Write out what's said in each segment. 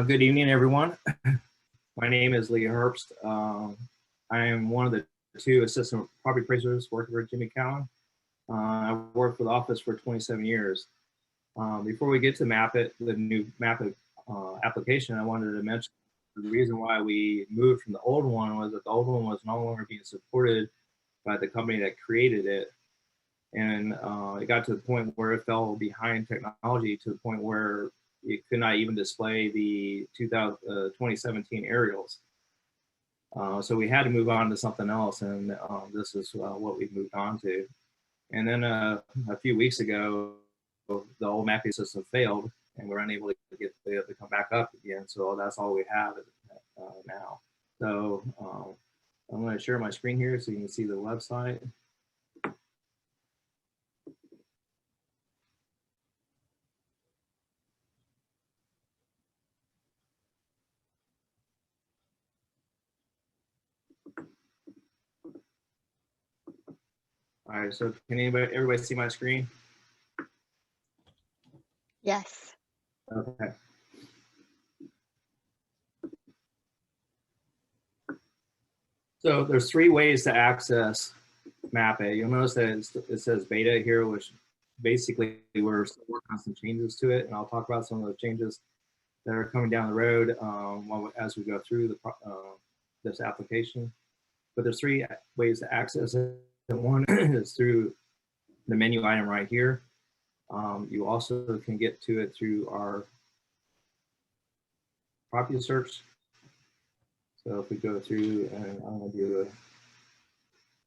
Good evening, everyone. My name is Lee Herbst. I am one of the two assistant property appraisers working for Jimmy Cowan. I worked for the office for 27 years. Before we get to MapIt, the new MapIt application, I wanted to mention the reason why we moved from the old one was that the old one was no longer being supported by the company that created it. And it got to the point where it fell behind technology to the point where it could not even display the 2017 aerials. So we had to move on to something else, and this is what we moved on to. And then a few weeks ago, the old mapping system failed, and we're unable to get it to come back up again. So that's all we have now. So I'm going to share my screen here so you can see the website. All right, so can everybody see my screen? Yes. Okay. So there's three ways to access MapIt. You'll notice that it says beta here, which basically we're still working on some changes to it, and I'll talk about some of the changes that are coming down the road as we go through this application. But there's three ways to access it. One is through the menu item right here. You also can get to it through our property search. So if we go through, and I'm going to do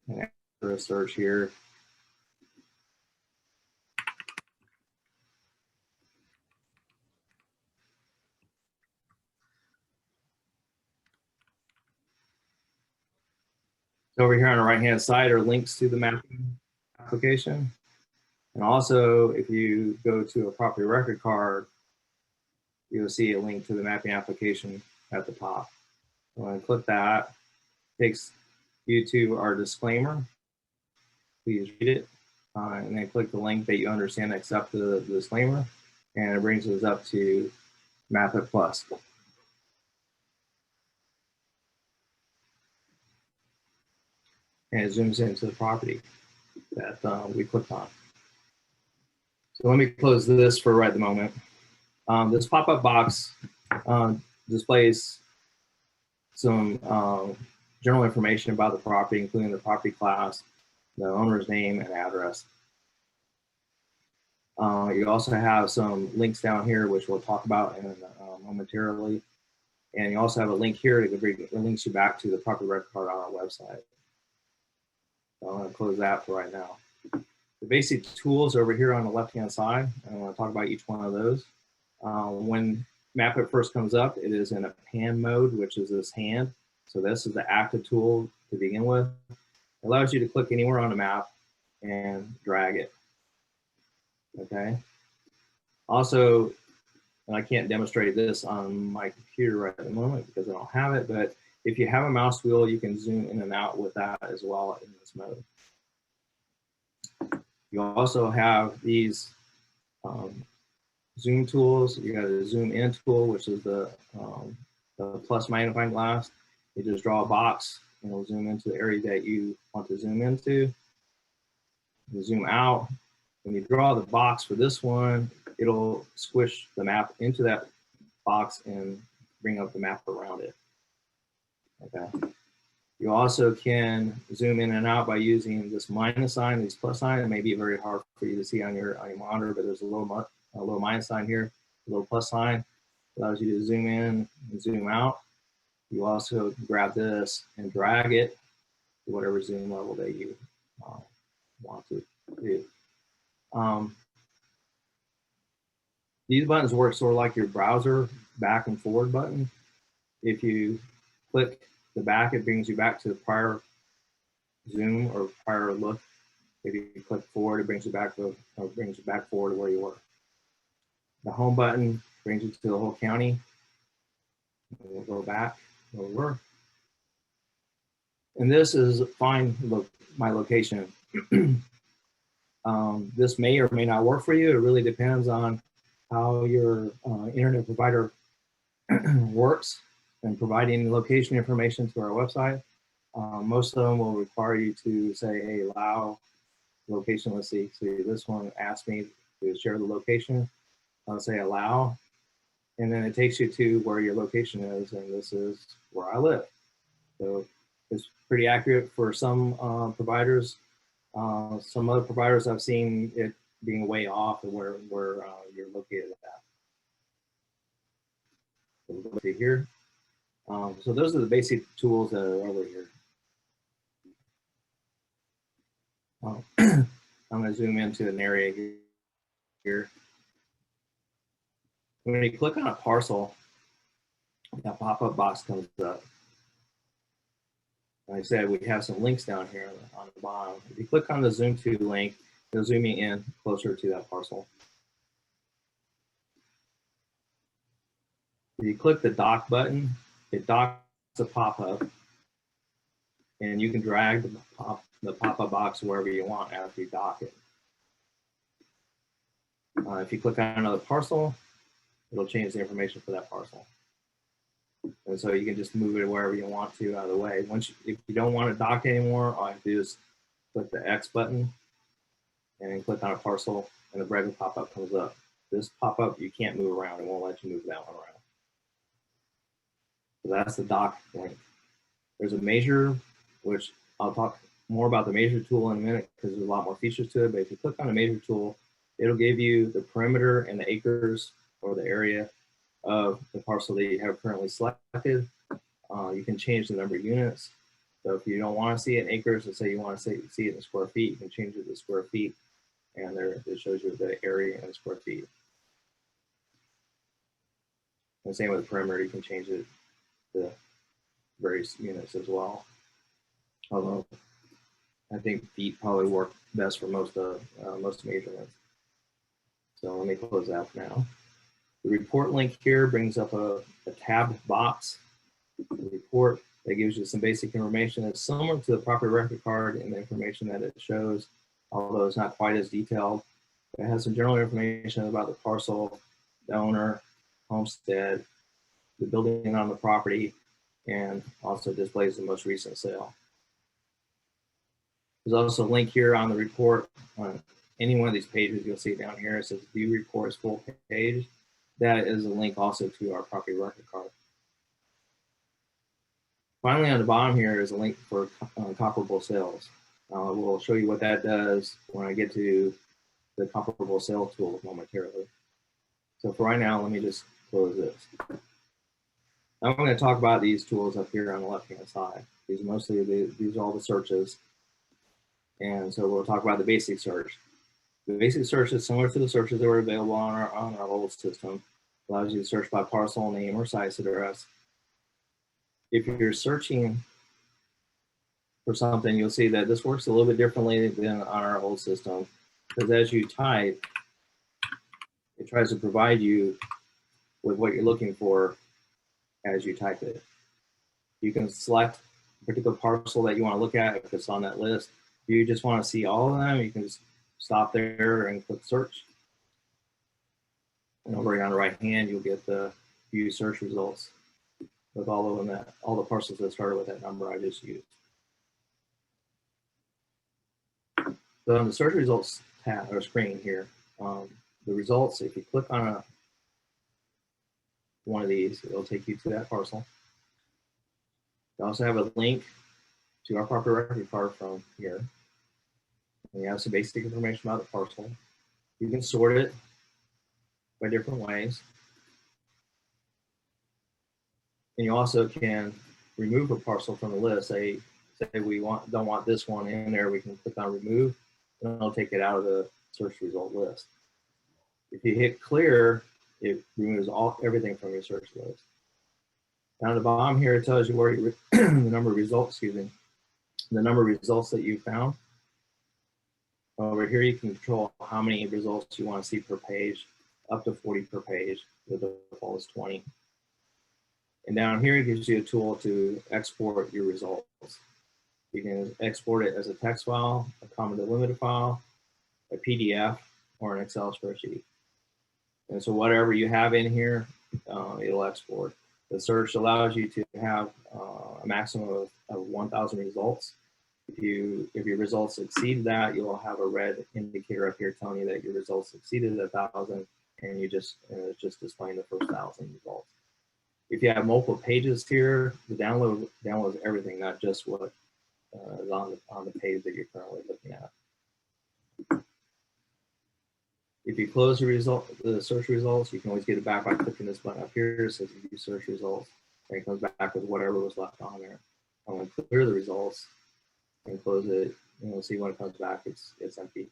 an extra search here. So over here on the right-hand side are links to the mapping application. And also, if you go to a property record card, you'll see a link to the mapping application at the top. So I'm going to click that. It takes you to our disclaimer. Please read it. And then click the link that you understand and accept the disclaimer. And it brings us up to MapIt Plus. And it zooms into the property that we clicked on. So let me close this for right at the moment. This pop-up box displays some general information about the property, including the property class, the owner's name, and address. You also have some links down here, which we'll talk about momentarily. And you also have a link here that links you back to the property record card on our website. So I'm going to close that for right now. The basic tools over here on the left-hand side, I want to talk about each one of those. When MapIt first comes up, it is in a pan mode, which is this hand. So this is the active tool to begin with. It allows you to click anywhere on the map and drag it. Okay. Also, and I can't demonstrate this on my computer right at the moment because I don't have it, but if you have a mouse wheel, you can zoom in and out with that as well in this mode. You also have these zoom tools. You got a zoom in tool, which is the plus magnifying glass. You just draw a box and it'll zoom into the area that you want to zoom into. You zoom out. When you draw the box for this one, it'll squish the map into that box and bring up the map around it. Okay. You also can zoom in and out by using this minus sign, this plus sign. It may be very hard for you to see on your monitor, but there's a little minus sign here, a little plus sign. Allows you to zoom in and zoom out. You also grab this and drag it to whatever zoom level that you want to do. These buttons work sort of like your browser back and forward button. If you click the back, it brings you back to the prior zoom or prior look. If you click forward, it brings you back forward to where you were. The home button brings you to the whole county. And we'll go back where we were. And this is find my location. This may or may not work for you. It really depends on how your internet provider works and providing location information to our website. Most of them will require you to say, hey, allow location. Let's see, this one asked me to share the location. I'll say allow, and then it takes you to where your location is, and this is where I live. So it's pretty accurate for some providers. Some other providers I've seen it being way off of where you're located at. So we'll go to here. So those are the basic tools that are over here. I'm going to zoom into an area here. When you click on a parcel, that pop-up box comes up. Like I said, we have some links down here on the bottom. If you click on the zoom to link, it'll zoom you in closer to that parcel. If you click the dock button, it docks a pop-up, and you can drag the pop-up box wherever you want after you dock it. If you click on another parcel, it'll change the information for that parcel. And so you can just move it wherever you want to out of the way. If you don't want to dock anymore, all you have to do is click the X button and then click on a parcel, and the regular pop-up comes up. This pop-up, you can't move around. It won't let you move that one around. So that's the dock link. There's a measure, which I'll talk more about the measure tool in a minute because there's a lot more features to it. But if you click on the measure tool, it'll give you the perimeter and the acres or the area of the parcel that you have currently selected. You can change the number of units. So if you don't want to see it in acres, let's say you want to see it in square feet, you can change it to square feet, and there it shows you the area in square feet. And same with the perimeter, you can change it to various units as well. Although I think feet probably work best for most measurements. So let me close that for now. The report link here brings up a tab box. The report that gives you some basic information that's similar to the property record card and the information that it shows, although it's not quite as detailed. It has some general information about the parcel, the owner, homestead, the building on the property, and also displays the most recent sale. There's also a link here on the report. On any one of these pages, you'll see down here, it says view reports full page. That is a link also to our property record card. Finally, on the bottom here is a link for comparable sales. We'll show you what that does when I get to the comparable sale tool momentarily. So for right now, let me just close this. Now I'm going to talk about these tools up here on the left-hand side. These are all the searches. And so we'll talk about the basic search. The basic search is similar to the searches that were available on our old system. It allows you to search by parcel name or site address. If you're searching for something, you'll see that this works a little bit differently than on our old system, because as you type, it tries to provide you with what you're looking for as you type it. You can select a particular parcel that you want to look at if it's on that list. If you just want to see all of them, you can just stop there and click search. And over on the right hand, you'll get the view search results with all the parcels that started with that number I just used. So on the search results tab or screen here, the results, if you click on one of these, it'll take you to that parcel. You also have a link to our property record card from here. And you have some basic information about the parcel. You can sort it by different ways. And you also can remove a parcel from the list. Say we don't want this one in there, we can click on remove, and it'll take it out of the search result list. If you hit clear, it removes everything from your search list. Down at the bottom here, it tells you where the number of results, the number of results that you found. Over here, you can control how many results you want to see per page, up to 40 per page. The default is 20. And down here, it gives you a tool to export your results. You can export it as a text file, a comma delimited file, a PDF, or an Excel spreadsheet. And so whatever you have in here, it'll export. The search allows you to have a maximum of 1,000 results. If your results exceed that, you'll have a red indicator up here telling you that your results exceeded 1,000, and it's just displaying the first 1,000 results. If you have multiple pages here, the downloads everything, not just what is on the page that you're currently looking at. If you close the search results, you can always get it back by clicking this button up here. It says view search results, and it comes back with whatever was left on there. I'm going to clear the results and close it, and you'll see when it comes back, it's empty.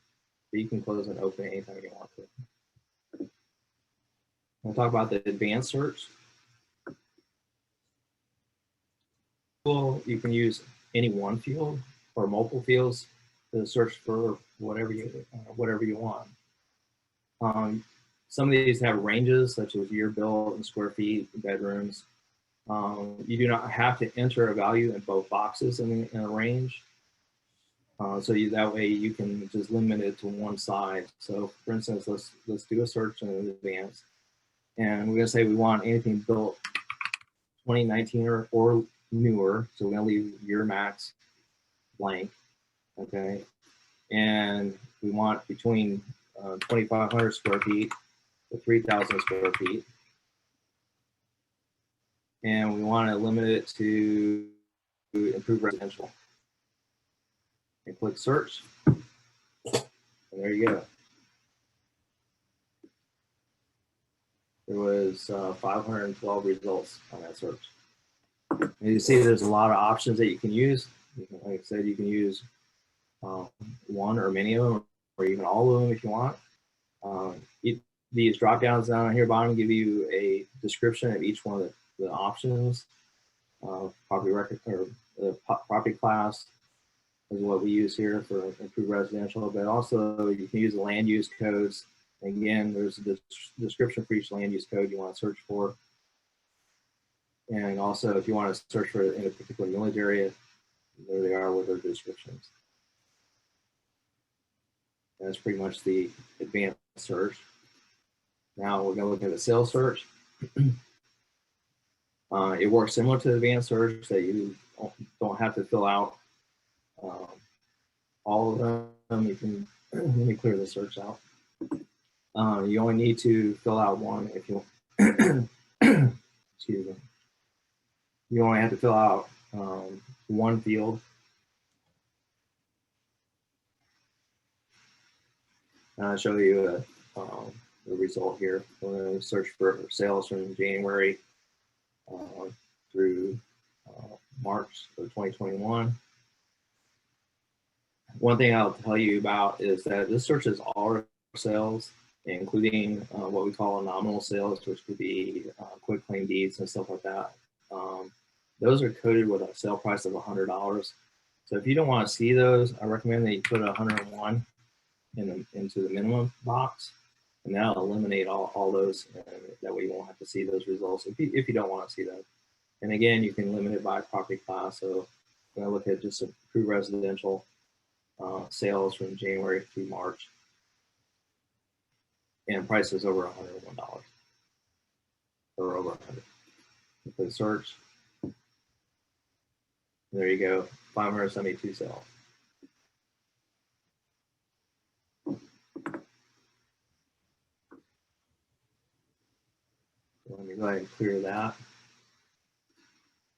So you can close and open it anytime you want to. We'll talk about the advanced search. You can use any one field or multiple fields to search for whatever you want. Some of these have ranges such as year built and square feet, bedrooms. You do not have to enter a value in both boxes in a range. That way you can just limit it to one side. So for instance, let's do a search in advance. And we're gonna say we want anything built 2019 or newer. So we're gonna leave year max blank, okay? And we want between 2,500 square feet to 3,000 square feet. And we want to limit it to improve residential. And click search, and there you go. There was 512 results on that search. And you see there's a lot of options that you can use. Like I said, you can use one or many of them, or even all of them if you want. These drop downs down here bottom give you a description of each one of the options. Property record or the property class is what we use here for improved residential, but also you can use the land use codes. Again, there's a description for each land use code you want to search for. And also if you want to search for in a particular millage area, there they are with their descriptions. That's pretty much the advanced search. Now we're going to look at the sales search. It works similar to the advanced search, that you don't have to fill out all of them. You can, let me clear the search out. You only need to fill out one if you, excuse me. You only have to fill out one field. And I'll show you the result here. We're going to search for sales from January through March of 2021. One thing I'll tell you about is that this searches all sales, including what we call nominal sales, which could be quick claim deeds and stuff like that. Those are coded with a sale price of $100. So if you don't want to see those, I recommend that you put 101 into the minimum box, and that'll eliminate all those, and that way you won't have to see those results if you don't want to see them. And again, you can limit it by property class. So I'm going to look at just improved residential sales from January through March, and prices over $101 or over 100. You click search. There you go, 572 sales. Let me go ahead and clear that.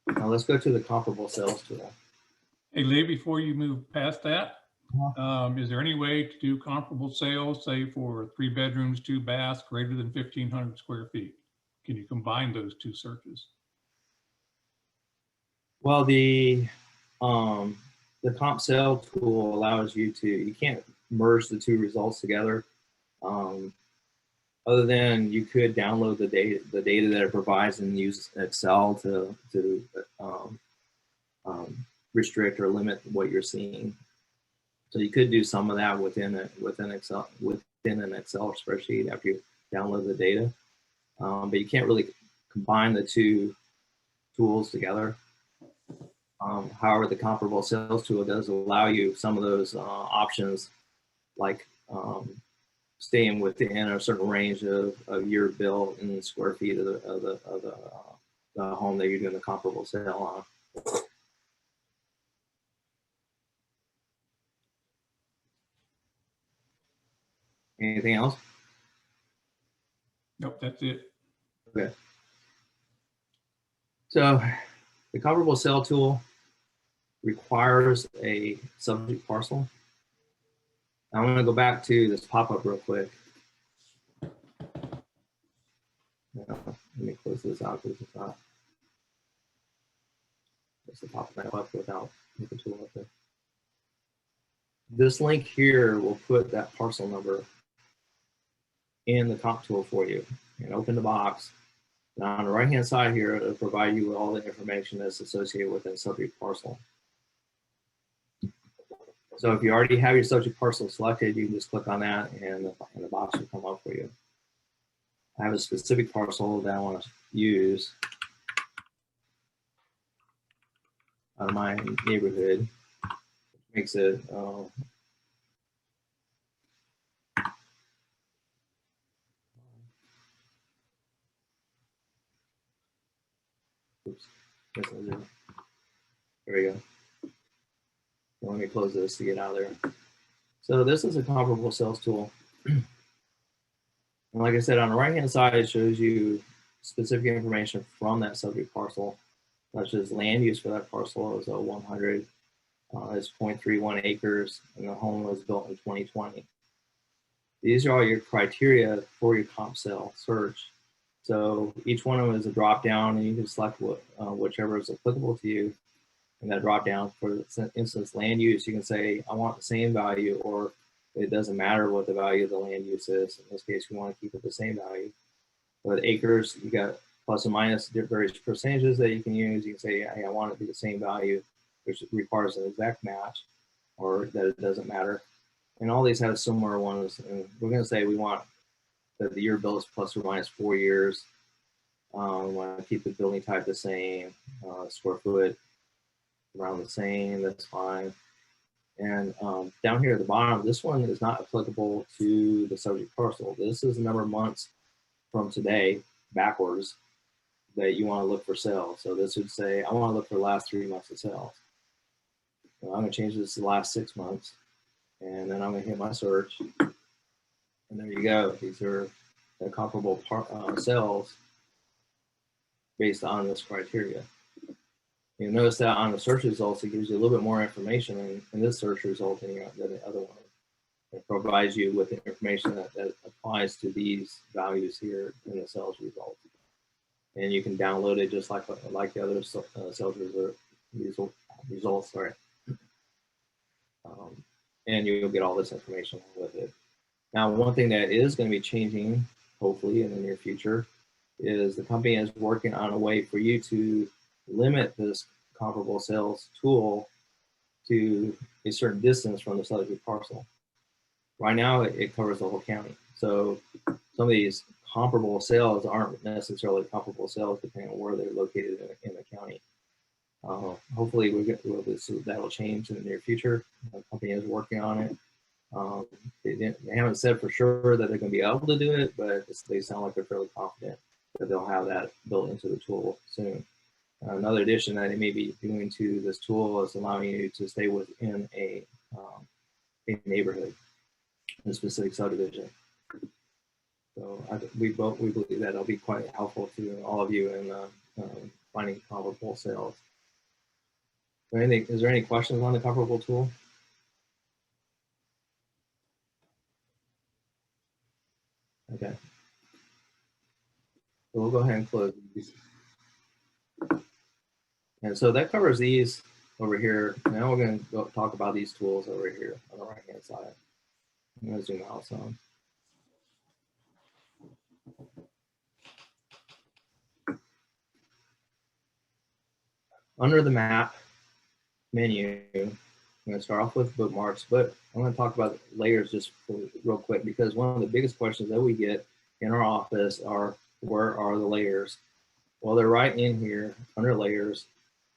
Now let's go to the comparable sales tool. Hey, Lee, before you move past that, is there any way to do comparable sales, say for 3 bedrooms, 2 baths, greater than 1,500 square feet? Can you combine those two searches? Well, the comp sale tool allows you to, you can't merge the two results together. Other than you could download the data that it provides and use Excel to restrict or limit what you're seeing. So you could do some of that within an Excel spreadsheet after you download the data, but you can't really combine the two tools together. However, the comparable sales tool does allow you some of those options, like staying within a certain range of year built and square feet of the home that you're doing the comparable sale on. Anything else? Nope, that's it. Okay. So the comparable sale tool requires a subject parcel. I'm going to go back to this pop-up real quick. Let me close this out because it's not. It's the pop that up without the tool up there. This link here will put that parcel number in the comp tool for you, and open the box. Now on the right hand side here, it'll provide you with all the information that's associated with that subject parcel. So if you already have your subject parcel selected, you can just click on that and the box will come up for you. I have a specific parcel that I want to use out of my neighborhood, which makes it oops, there we go. So let me close this to get out of there. So this is a comparable sales tool. And like I said, on the right hand side, it shows you specific information from that subject parcel, such as land use for that parcel is 100, it's 0.31 acres, and the home was built in 2020. These are all your criteria for your comp sale search. So each one of them is a drop down, and you can select whichever is applicable to you. And that drop down, for instance, land use, you can say, I want the same value, or it doesn't matter what the value of the land use is. In this case, we want to keep it the same value. But acres, you got plus and minus various percentages that you can use. You can say, hey, I want it to be the same value, which requires an exact match, or that it doesn't matter. And all these have similar ones. And we're going to say we want that the year built is plus or minus 4 years. We want to keep the building type the same, square foot around the same, that's fine. And down here at the bottom, this one is not applicable to the subject parcel. This is the number of months from today backwards that you want to look for sales. So this would say, I want to look for the last 3 months of sales. So I'm going to change this to the last 6 months. And then I'm going to hit my search. And there you go. These are the comparable sales based on this criteria. You'll notice that on the search results, it gives you a little bit more information in this search result than the other one. It provides you with the information that applies to these values here in the sales result. And you can download it just like the other sales results. Sorry. And you'll get all this information with it. Now, one thing that is going to be changing, hopefully in the near future, is the company is working on a way for you to limit this comparable sales tool to a certain distance from the subject parcel. Right now, it covers the whole county. So some of these comparable sales aren't necessarily comparable sales depending on where they're located in the county. Hopefully, that'll change in the near future. The company is working on it. They haven't said for sure that they're going to be able to do it, but they sound like they're fairly confident that they'll have that built into the tool soon. Another addition that they may be doing to this tool is allowing you to stay within a neighborhood, a specific subdivision. So we believe that'll be quite helpful to all of you in finding comparable sales. Is there any questions on the comparable tool? Okay. So we'll go ahead and close these. And so that covers these over here. Now we're going to talk about these tools over here on the right-hand side. I'm going to zoom out some. Under the map menu, I'm going to start off with bookmarks, but I'm going to talk about layers just real quick, because one of the biggest questions that we get in our office are, where are the layers? Well, they're right in here under layers.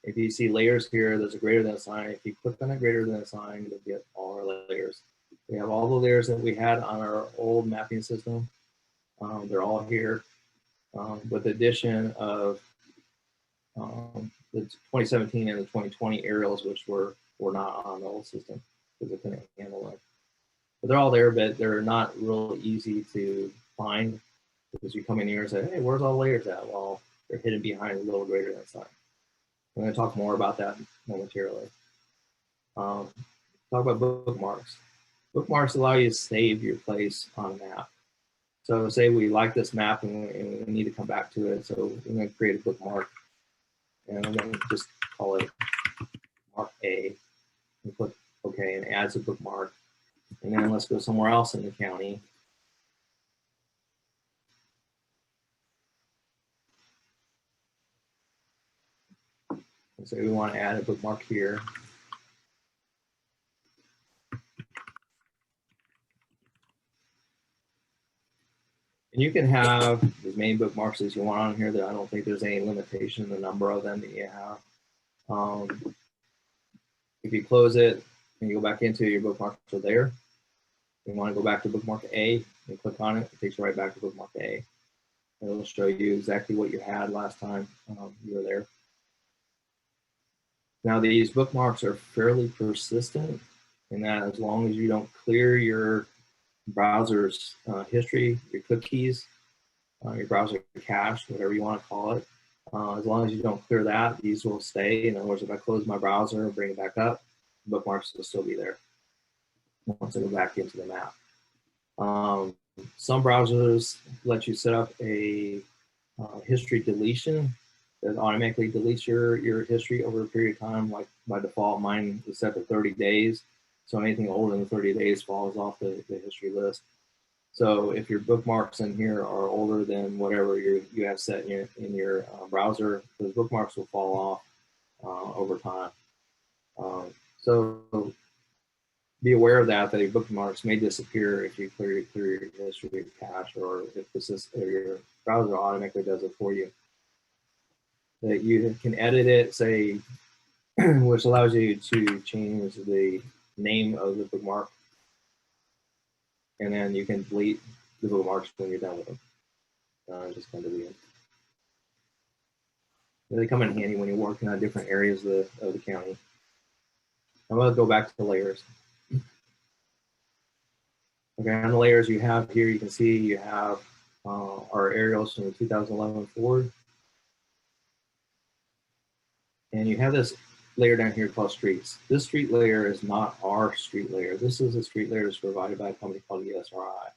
If you see layers here, there's a greater than sign. If you click on that greater than sign, you'll get all our layers. We have all the layers that we had on our old mapping system. They're all here with the addition of the 2017 and the 2020 aerials, which were not on the old system because it couldn't handle it. But they're all there, but they're not real easy to find because you come in here and say, hey, where's all the layers at? Well, they're hidden behind a little greater than sign. I'm going to talk more about that momentarily. Talk about bookmarks. Bookmarks allow you to save your place on a map. So say we like this map and we need to come back to it. So we're going to create a bookmark, and I'm going to just call it Mark A, and click OK, and adds a bookmark. And then let's go somewhere else in the county. And so we want to add a bookmark here. And you can have as many bookmarks as you want on here. That I don't think there's any limitation in the number of them that you have. If you close it and you go back into your bookmarks are there, you want to go back to bookmark A and click on it. It takes you right back to bookmark A. And it'll show you exactly what you had last time you were there. Now these bookmarks are fairly persistent in that as long as you don't clear your browser's history, your cookies, your browser cache, whatever you want to call it, as long as you don't clear that, these will stay. In other words, if I close my browser and bring it back up, bookmarks will still be there once I go back into the map. Some browsers let you set up a history deletion that automatically deletes your history over a period of time. Like by default, mine is set to 30 days. So anything older than 30 days falls off the history list. So if your bookmarks in here are older than whatever you have set in your browser, those bookmarks will fall off over time. So be aware of that your bookmarks may disappear if you clear your history cache, or if your browser automatically does it for you. That you can edit it, say, which allows you to change the name of the bookmark, and then you can delete the bookmarks when you're done with them. Just kind of delete them. They come in handy when you're working on different areas of the county. I'm going to go back to the layers. Okay, on the layers you have here, you can see you have our aerials from the 2011 forward. And you have this layer down here called streets. This street layer is not our street layer. This is a street layer that's provided by a company called ESRI.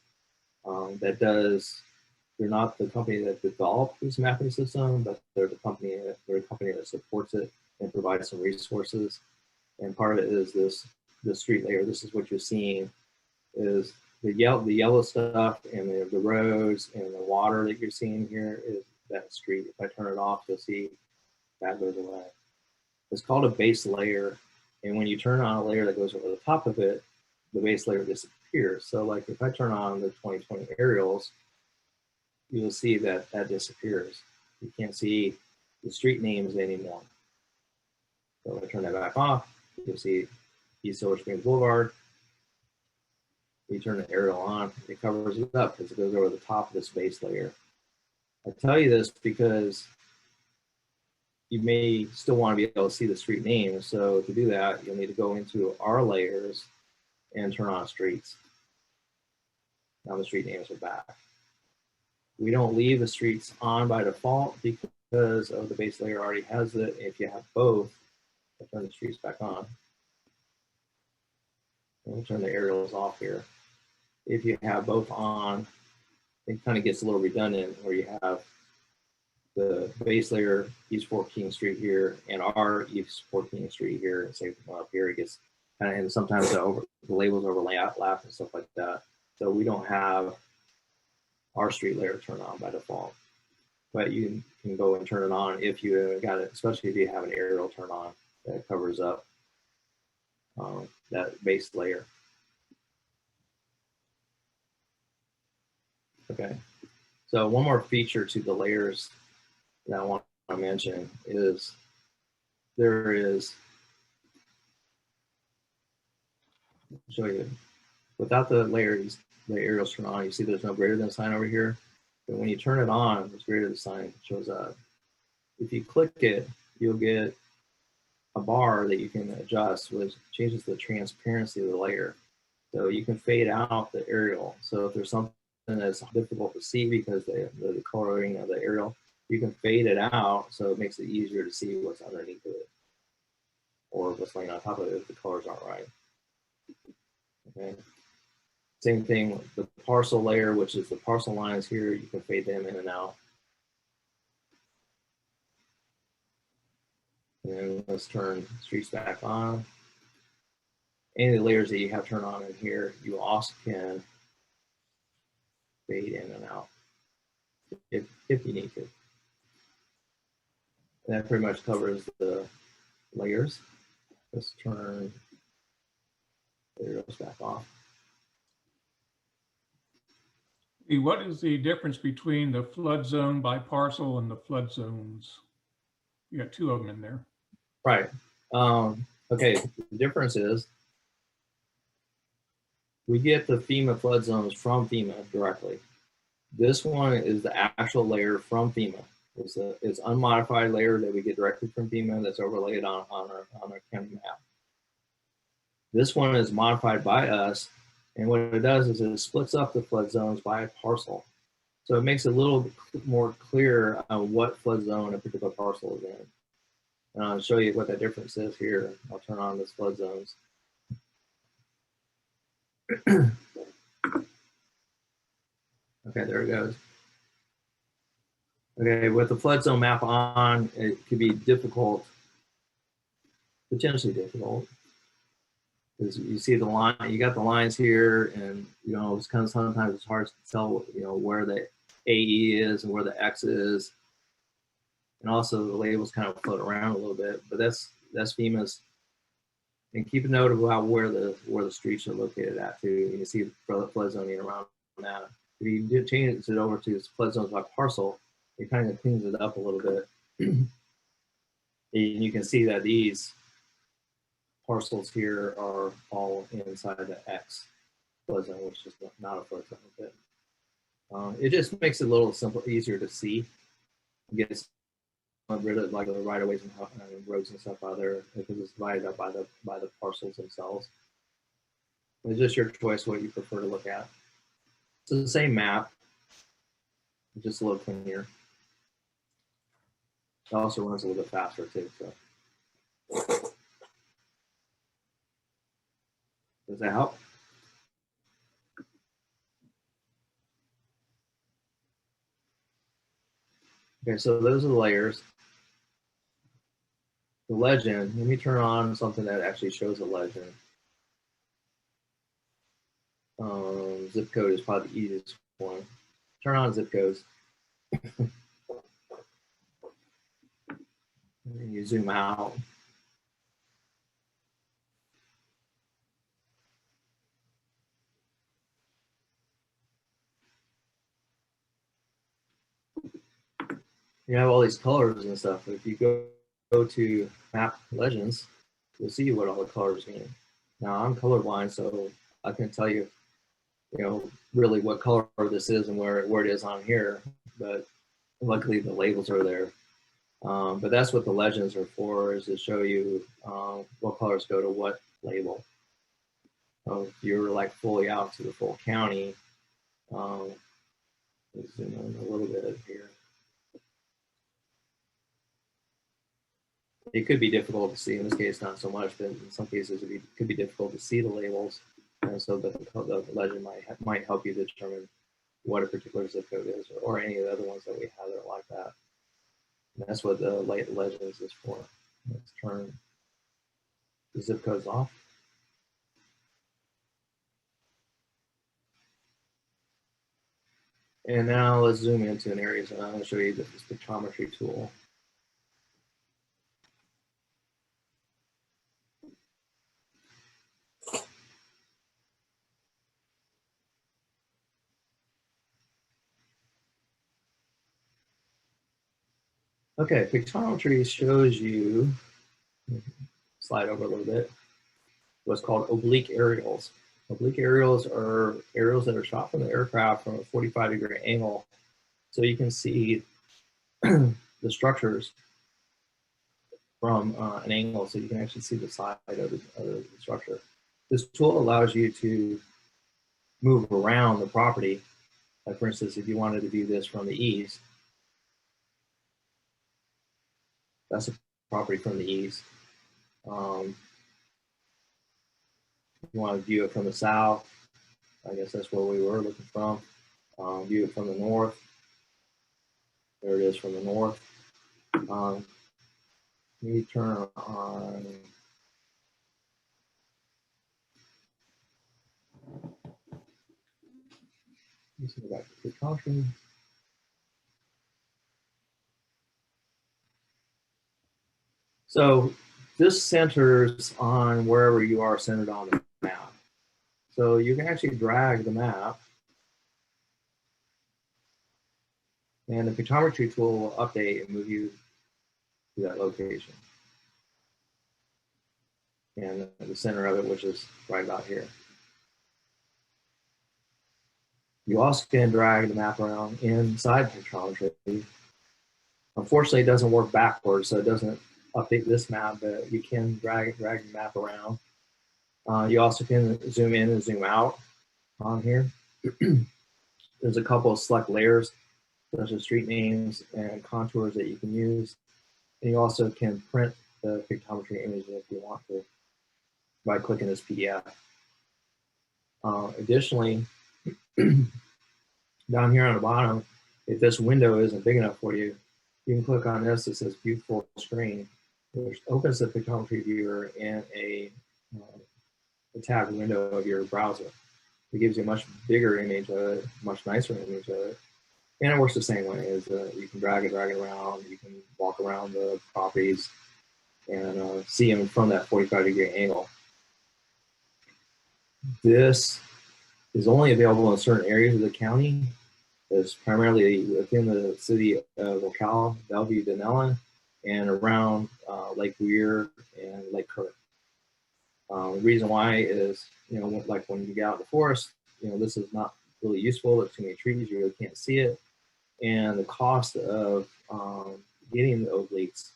They're not the company that developed this mapping system, but they're a company that supports it and provides some resources. And part of it is the street layer. This is what you're seeing is the yellow stuff and the roads and the water that you're seeing here is that street. If I turn it off, you'll see that goes away. It's called a base layer, and when you turn on a layer that goes over the top of it, the base layer disappears. So like if I turn on the 2020 aerials, you'll see that disappears. You can't see the street names anymore. So if I turn that back off, you'll see East Silver Springs Boulevard. You turn the aerial on, it covers it up because it goes over the top of this base layer. I tell you this because you may still want to be able to see the street names. So to do that, you'll need to go into our layers and turn on streets. Now the street names are back. We don't leave the streets on by default because of the base layer already has it. If you have both, I'll turn the streets back on. And we'll turn the aerials off here. If you have both on, it kind of gets a little redundant where you have the base layer East 14th Street here and our East 14th Street here. And say up here it gets kind of, and sometimes the labels overlap and stuff like that. So we don't have our street layer turned on by default, but you can go and turn it on if you got it, especially if you have an aerial turn on that covers up that base layer. Okay, so one more feature to the layers that I want to mention is there is, I'll show you, without the layers, the aerials turn on, you see there's no greater than sign over here. But when you turn it on, this greater than sign shows up. If you click it, you'll get a bar that you can adjust, which changes the transparency of the layer. So you can fade out the aerial. So if there's something that's difficult to see because the coloring of the aerial, you can fade it out so it makes it easier to see what's underneath of it or what's laying on top of it if the colors aren't right. Okay. Same thing with the parcel layer, which is the parcel lines here. You can fade them in and out. And then let's turn streets back on. Any of the layers that you have turned on in here, you also can fade in and out if you need to. And that pretty much covers the layers. Let's turn the arrows back off. What is the difference between the flood zone by parcel and the flood zones? You got two of them in there. Right. Okay, the difference is we get the FEMA flood zones from FEMA directly. This one is the actual layer from FEMA. It's unmodified layer that we get directly from FEMA that's overlaid on our county map. This one is modified by us, and what it does is it splits up the flood zones by a parcel. So it makes it a little more clear on what flood zone a particular parcel is in. And I'll show you what that difference is here. I'll turn on this flood zones. Okay, there it goes. Okay, with the flood zone map on, it could be difficult, potentially difficult. Because you see the line, you got the lines here, and you know, it's kind of sometimes it's hard to tell, you know, where the AE is and where the X is. And also the labels kind of float around a little bit, but that's FEMA's. And keep a note about where the streets are located at too. You can see the flood zoning around that. If you do change it over to flood zones by parcel, it kind of cleans it up a little bit. And you can see that these parcels here are all inside the X flood zone, which is not a flood zone. But it just makes it a little simpler, easier to see. It gets rid of like the right of ways and roads and stuff out there because it's divided up by the parcels themselves. It's just your choice what you prefer to look at. It's the same map, just a little cleaner. It also runs a little bit faster too. So does that help? Okay, so those are the layers. The legend, let me turn on something that actually shows a legend. Zip code is probably the easiest one. Turn on zip codes. And then you zoom out. You have all these colors and stuff. If you go to map legends, you'll see what all the colors mean. Now I'm colorblind, so I can tell you, you know, really what color this is and where it is on here. But luckily the labels are there. But that's what the legends are for, is to show you what colors go to what label. If you're like fully out to the full county, let's zoom in a little bit here. It could be difficult to see. In this case, not so much, but in some cases it could be difficult to see the labels. And so the legend might help you determine what a particular zip code is, or any of the other ones that we have that are like that. And that's what the legends is for. Let's turn the zip codes off. And now let's zoom into an area. So I'm going to show you the spectrometry tool. Okay, spectrometry shows you, slide over a little bit, what's called oblique aerials. Oblique aerials are aerials that are shot from the aircraft from a 45-degree angle, so you can see the structures from an angle, so you can actually see the side of the structure. This tool allows you to move around the property. Like for instance, if you wanted to view this from the east, that's a property from the east. If you want to view it from the south, I guess that's where we were looking from. View it from the north. There it is from the north. Let me turn on. Let me see back to precaution. So this centers on wherever you are centered on the map. So you can actually drag the map, and the pictometry tool will update and move you to that location. And the center of it, which is right about here. You also can drag the map around inside pictometry. Unfortunately, it doesn't work backwards, so it doesn't update this map, but you can drag the map around. You also can zoom in and zoom out on here. There's a couple of select layers, such as street names and contours that you can use. And you also can print the pictometry image if you want to by clicking this PDF. Additionally, down here on the bottom, if this window isn't big enough for you, you can click on this that says View Full Screen, which opens the pictometry viewer in a tabbed window of your browser. It gives you a much bigger image of it, much nicer image of it. And it works the same way as you can drag it around, you can walk around the properties and see them from that 45-degree angle. This is only available in certain areas of the county. It's primarily within the city of Ocala, Bellevue, Denellen, and around Lake Weir and Lake Kirk. The reason why is, like when you get out in the forest, this is not really useful. There's too many trees, you really can't see it. And the cost of getting the obliques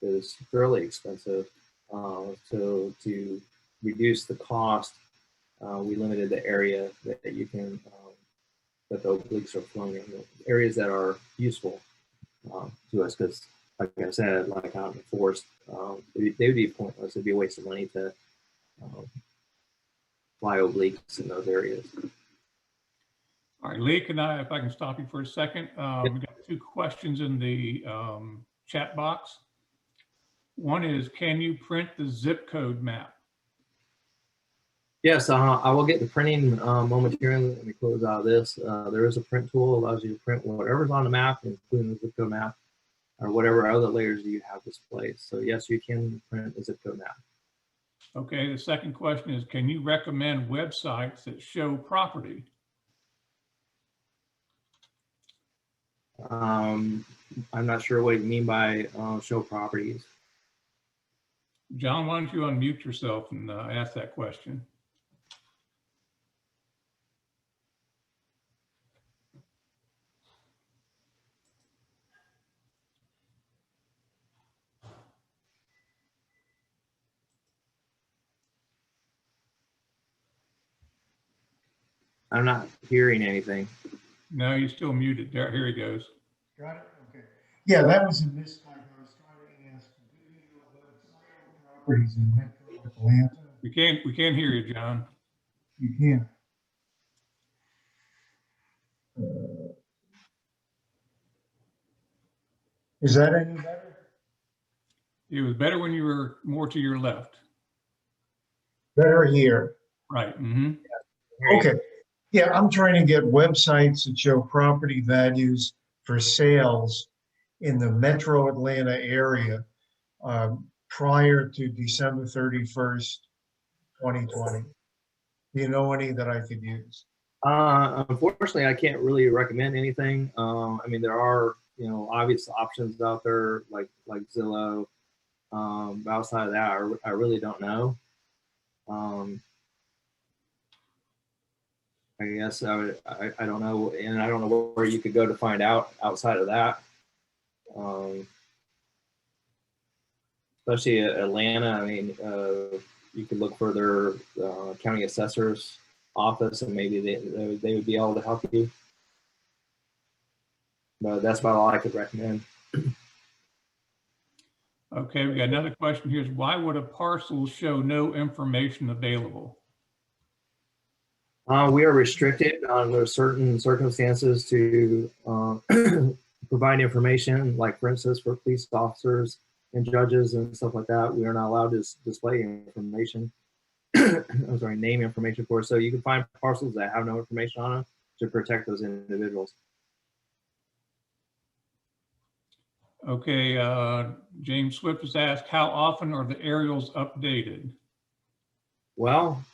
is fairly expensive. So to reduce the cost, we limited the area that you can, that the obliques are flown in, areas that are useful to us, because like I said, like out in the forest, they would be pointless. It'd be a waste of money to fly obliques in those areas. All right, Lee, if I can stop you for a second. We've got two questions in the chat box. One is, can you print the zip code map? Yes, I will get the printing momentarily. Let me close out of this. There is a print tool that allows you to print whatever's on the map, including the zip code map, or whatever other layers you have displayed. So yes, you can print a zip code map. Okay, the second question is, can you recommend websites that show property? I'm not sure what you mean by show properties. John, why don't you unmute yourself and ask that question? I'm not hearing anything. No, you're still muted. There, here he goes. Got it? Okay. Yeah, that was a mistype. I was trying to ask, do you know properties in Metro Atlanta? We can't hear you, John. You can. Is that any better? It was better when you were more to your left. Better here. Right. Mm-hmm. Okay. Yeah, I'm trying to get websites that show property values for sales in the Metro Atlanta area prior to December 31st, 2020. Do you know any that I could use? Unfortunately, I can't really recommend anything. I mean, there are, obvious options out there like Zillow. Outside of that, I really don't know. I guess I don't know, and I don't know where you could go to find out outside of that. especially Atlanta. I mean, you could look for their county assessor's office, and maybe they would be able to help you. But that's about all I could recommend. Okay, we got another question here. Is why would a parcel show no information available? We are restricted under certain circumstances to provide information, like for instance, for police officers and judges and stuff like that. We are not allowed to display information. I'm sorry, name information for. So you can find parcels that have no information on them to protect those individuals. Okay, James Swift has asked, how often are the aerials updated? Well,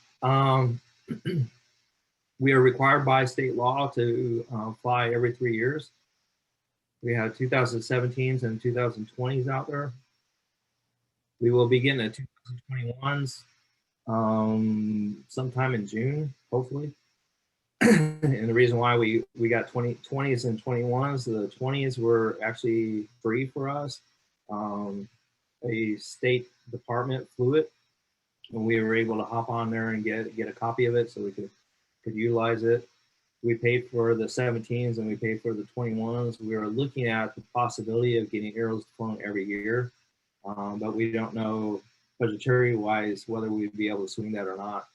we are required by state law to fly every 3 years. We have 2017s and 2020s out there. We will be getting a 2021s sometime in June, hopefully. And the reason why we got 20s and 21s, the 20s were actually free for us. A state department flew it, and we were able to hop on there and get a copy of it so we could utilize it. We paid for the 17s and we paid for the 21s. We were looking at the possibility of getting aerials flown every year, but we don't know budgetary wise whether we'd be able to swing that or not.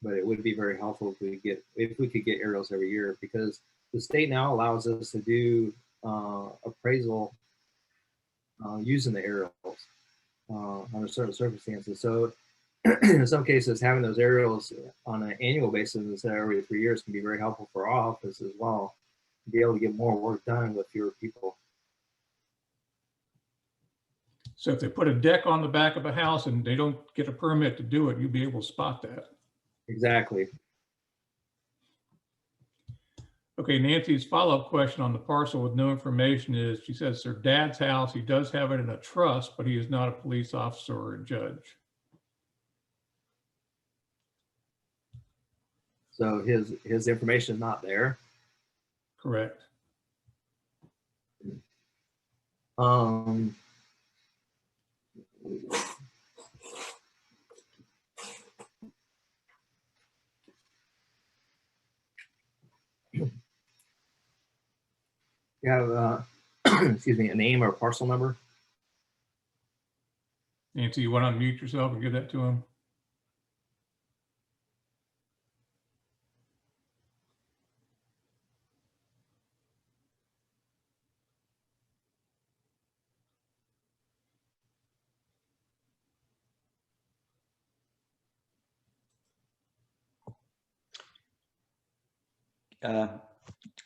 But it would be very helpful if we could get aerials every year, because the state now allows us to do appraisal using the aerials under certain circumstances. So in some cases, having those aerials on an annual basis instead of every 3 years can be very helpful for our office as well, to be able to get more work done with fewer people. So if they put a deck on the back of a house and they don't get a permit to do it, you'll be able to spot that. Exactly. Okay, Nancy's follow-up question on the parcel with no information is, she says, her dad's house, he does have it in a trust, but he is not a police officer or a judge. So his information is not there. Correct. You have, excuse me, a name or a parcel number? Nancy, you want to unmute yourself and give that to him?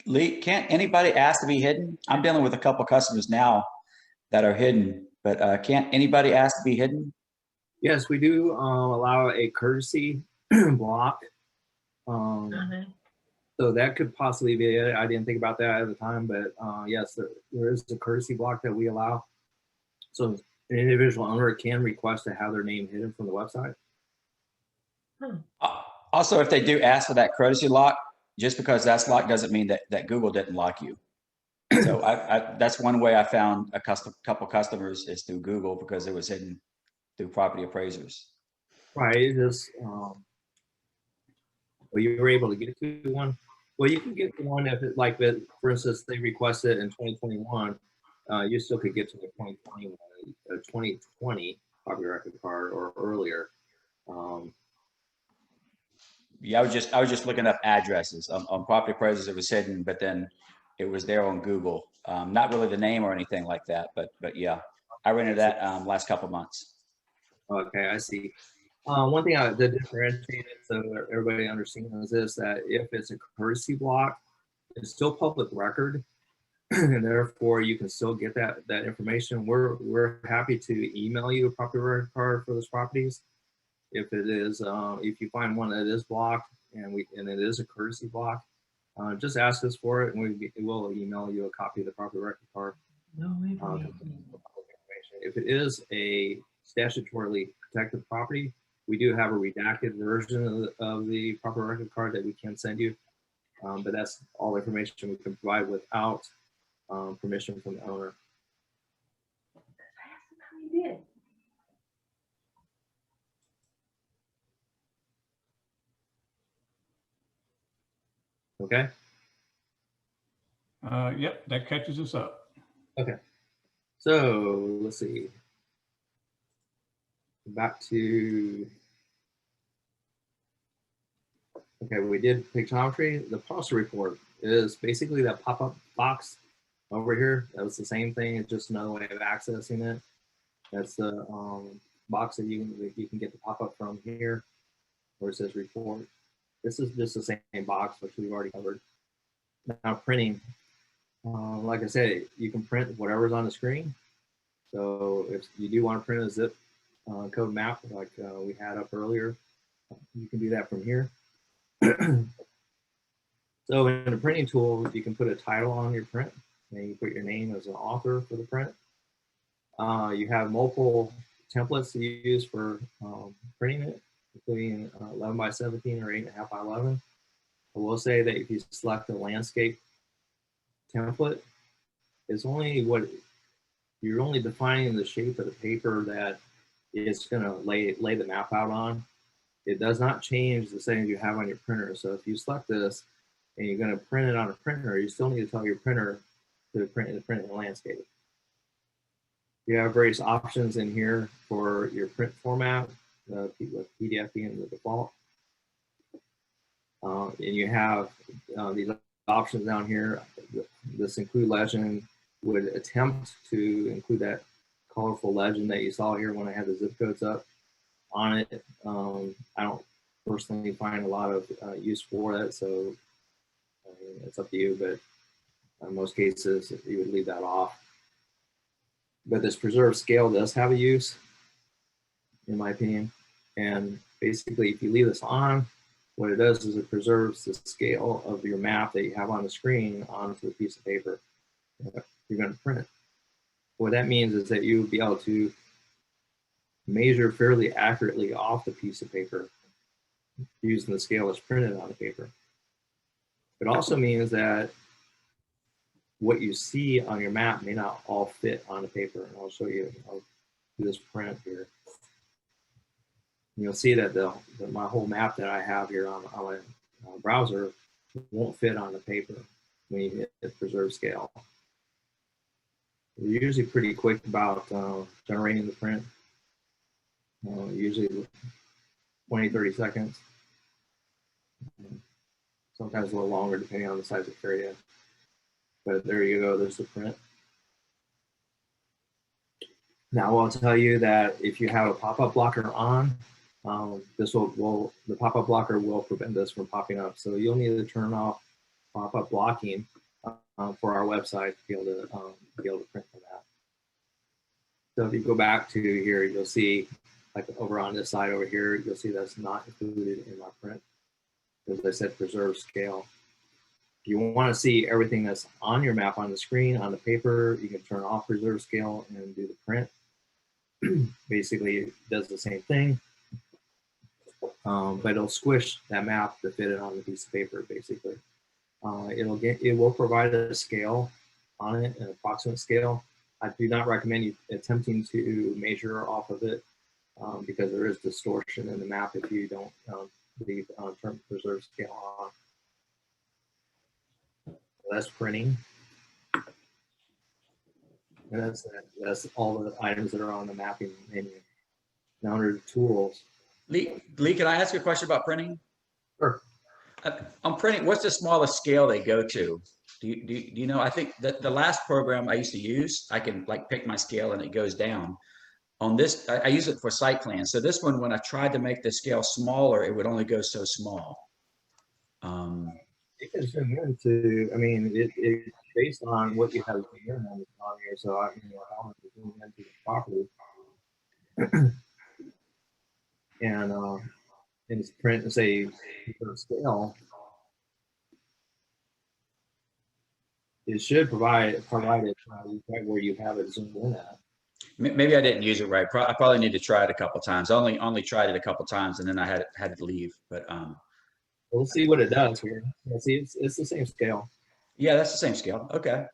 Lee, can't anybody ask to be hidden? I'm dealing with a couple customers now that are hidden, but can't anybody ask to be hidden? Yes, we do allow a courtesy block. So that could possibly be it. I didn't think about that at the time, but yes, there is a courtesy block that we allow. So an individual owner can request to have their name hidden from the website. Also, if they do ask for that courtesy lock, just because that's locked doesn't mean that Google didn't lock you. So that's one way I found a couple customers is through Google, because it was hidden through property appraisers. Right. It just well, you were able to get to one. Well, you can get to one if it, like, for instance, they requested in 2021, you still could get to the 2020 property record card or earlier. Yeah, I was just looking up addresses on property appraisers. It was hidden, but then it was there on Google. Not really the name or anything like that, but yeah, I ran into that last couple of months. Okay, I see. One thing that differentiates so everybody understands is that if it's a courtesy block, it's still public record, and therefore you can still get that information. We're happy to email you a property record card for those properties. If it is, if you find one that is blocked and it is a courtesy block, just ask us for it, and we'll email you a copy of the property record card. If it is a statutorily protected property, we do have a redacted version of the property record card that we can send you, but that's all information we can provide without permission from the owner. Okay. Yep, that catches us up. Okay. So let's see. Back to, okay, we did pictometry. The parcel report is basically that pop-up box over here. That was the same thing. It's just another way of accessing it. That's the box that you can get the pop-up from here, where it says report. This is just the same box, which we've already covered. Now printing, like I said, you can print whatever's on the screen. So if you do want to print a zip code map like we had up earlier, you can do that from here. So in the printing tool, you can put a title on your print, and you put your name as an author for the print. You have multiple templates to use for printing it, including 11 by 17 or 8.5 by 11. I will say that if you select the landscape template, it's only what you're only defining the shape of the paper that it's going to lay the map out on. It does not change the settings you have on your printer. So if you select this and you're going to print it on a printer, you still need to tell your printer to print in the landscape. You have various options in here for your print format, with PDF being the default. And you have these options down here. This include legend would attempt to include that colorful legend that you saw here when I had the zip codes up on it. I don't personally find a lot of use for that, so I mean, it's up to you, but in most cases you would leave that off. But this preserved scale does have a use, in my opinion. And basically, if you leave this on, what it does is it preserves the scale of your map that you have on the screen onto the piece of paper that you're going to print. What that means is that you will be able to measure fairly accurately off the piece of paper using the scale that's printed on the paper. It also means that what you see on your map may not all fit on the paper. And I'll show you, I'll do this print here. And you'll see that my whole map that I have here on my browser won't fit on the paper when you hit preserve scale. We're usually pretty quick about generating the print, usually 20, 30 seconds. Sometimes a little longer depending on the size of the area. But there you go, there's the print. Now I'll tell you that if you have a pop-up blocker on, the pop-up blocker will prevent this from popping up. So you'll need to turn off pop-up blocking for our website to be able to print from that. So if you go back to here, you'll see, like over on this side over here, you'll see that's not included in my print. As I said, preserve scale. If you want to see everything that's on your map on the screen, on the paper, you can turn off preserve scale and do the print. Basically, it does the same thing, but it'll squish that map to fit it on the piece of paper, basically. It will provide a scale on it, an approximate scale. I do not recommend you attempting to measure off of it because there is distortion in the map if you don't leave term preserve scale on. That's printing. And that's all the items that are on the mapping menu. Now under the tools. Lee, can I ask you a question about printing? Sure. On printing, what's the smallest scale they go to? Do you know? I think that the last program I used to use, I can like pick my scale and it goes down. On this, I use it for site plans. So this one, when I tried to make the scale smaller, it would only go so small. It can zoom into, I mean, it's based on what you have on here. So I want to zoom into the property. And it's print and say scale. It should provide it right where you have it zoomed in at. Maybe I didn't use it right. I probably need to try it a couple times. I only tried it a couple times and then I had to leave. But we'll see what it does here. See, it's the same scale. Yeah, that's the same scale. Okay.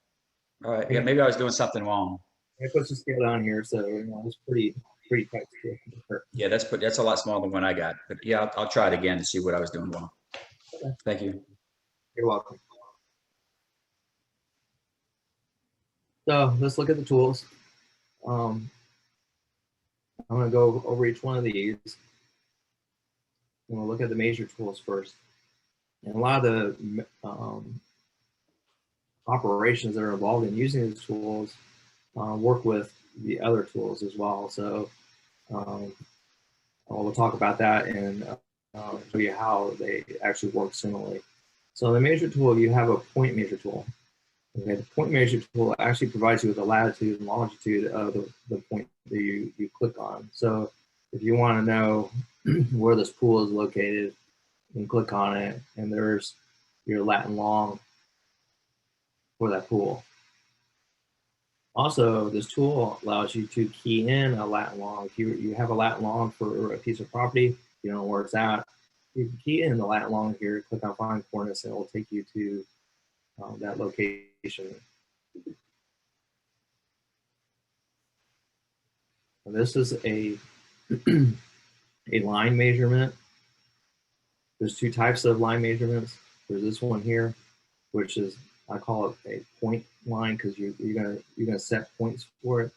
All right. Yeah, maybe I was doing something wrong. It puts the scale down here, so it's pretty tight scale. Yeah, that's a lot smaller than what I got. But yeah, I'll try it again to see what I was doing wrong. Okay. Thank you. You're welcome. So let's look at the tools. I'm going to go over each one of these. We'll look at the measure tools first. And a lot of the operations that are involved in using these tools work with the other tools as well. So we'll talk about that and show you how they actually work similarly. So the measure tool, you have a point measure tool. Okay, the point measure tool actually provides you with the latitude and longitude of the point that you click on. So if you want to know where this pool is located, you can click on it, and there's your lat and long for that pool. Also, this tool allows you to key in a lat and long. If you have a lat and long for a piece of property, you don't know where it's at, you can key in the lat and long here, click on find coordinates, and it will take you to that location. And this is a a line measurement. There's two types of line measurements. There's this one here, which is, I call it a point line because you're gonna set points for it.